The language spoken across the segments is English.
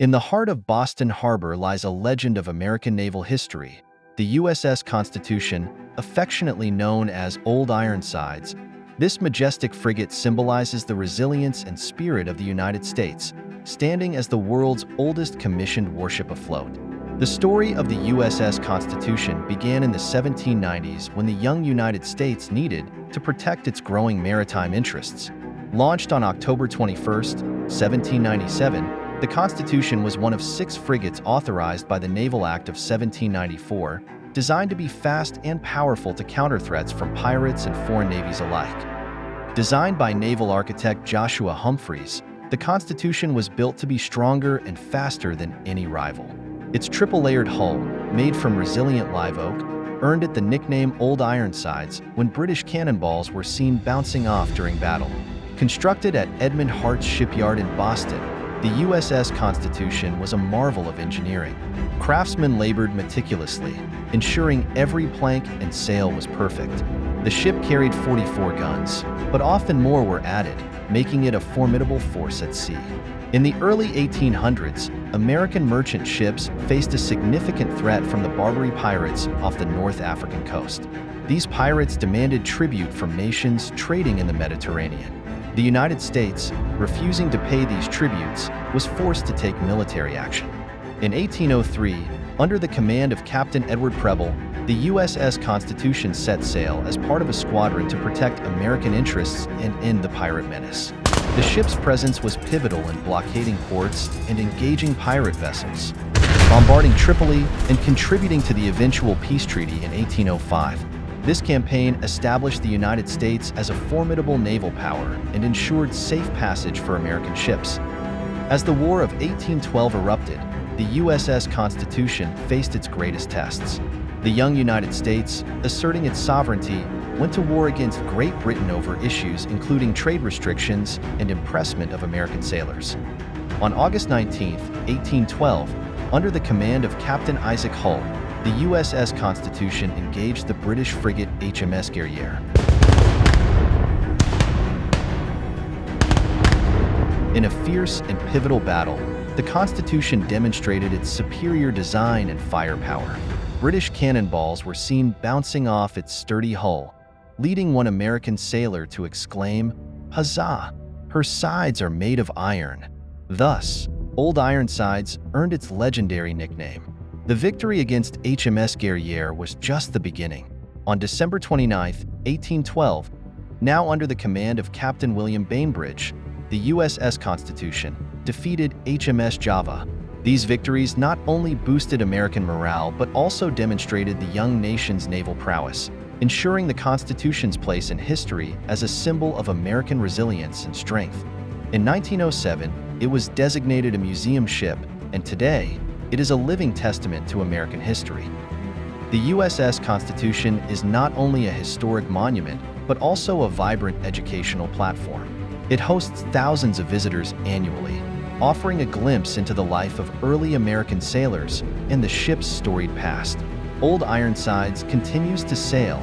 In the heart of Boston Harbor lies a legend of American naval history, the USS Constitution, affectionately known as Old Ironsides. This majestic frigate symbolizes the resilience and spirit of the United States, standing as the world's oldest commissioned warship afloat. The story of the USS Constitution began in the 1790s when the young United States needed to protect its growing maritime interests. Launched on October 21, 1797, the Constitution was one of 6 frigates authorized by the Naval Act of 1794, designed to be fast and powerful to counter threats from pirates and foreign navies alike. Designed by naval architect Joshua Humphreys, the Constitution was built to be stronger and faster than any rival. Its triple-layered hull, made from resilient live oak, earned it the nickname Old Ironsides when British cannonballs were seen bouncing off during battle. Constructed at Edmund Hart's shipyard in Boston, the USS Constitution was a marvel of engineering. Craftsmen labored meticulously, ensuring every plank and sail was perfect. The ship carried 44 guns, but often more were added, making it a formidable force at sea. In the early 1800s, American merchant ships faced a significant threat from the Barbary pirates off the North African coast. These pirates demanded tribute from nations trading in the Mediterranean. The United States, refusing to pay these tributes, was forced to take military action. In 1803, under the command of Captain Edward Preble, the USS Constitution set sail as part of a squadron to protect American interests and end the pirate menace. The ship's presence was pivotal in blockading ports and engaging pirate vessels, bombarding Tripoli and contributing to the eventual peace treaty in 1805. This campaign established the United States as a formidable naval power and ensured safe passage for American ships. As the War of 1812 erupted, the USS Constitution faced its greatest tests. The young United States, asserting its sovereignty, went to war against Great Britain over issues including trade restrictions and impressment of American sailors. On August 19, 1812, under the command of Captain Isaac Hull, the USS Constitution engaged the British frigate HMS Guerriere. In a fierce and pivotal battle, the Constitution demonstrated its superior design and firepower. British cannonballs were seen bouncing off its sturdy hull, leading one American sailor to exclaim, "Huzzah! Her sides are made of iron." Thus, Old Ironsides earned its legendary nickname. The victory against HMS Guerriere was just the beginning. On December 29, 1812, now under the command of Captain William Bainbridge, the USS Constitution defeated HMS Java. These victories not only boosted American morale but also demonstrated the young nation's naval prowess, ensuring the Constitution's place in history as a symbol of American resilience and strength. In 1907, it was designated a museum ship, and today, it is a living testament to American history. The USS Constitution is not only a historic monument, but also a vibrant educational platform. It hosts thousands of visitors annually, offering a glimpse into the life of early American sailors and the ship's storied past. Old Ironsides continues to sail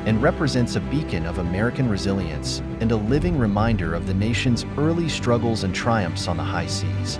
and represents a beacon of American resilience and a living reminder of the nation's early struggles and triumphs on the high seas.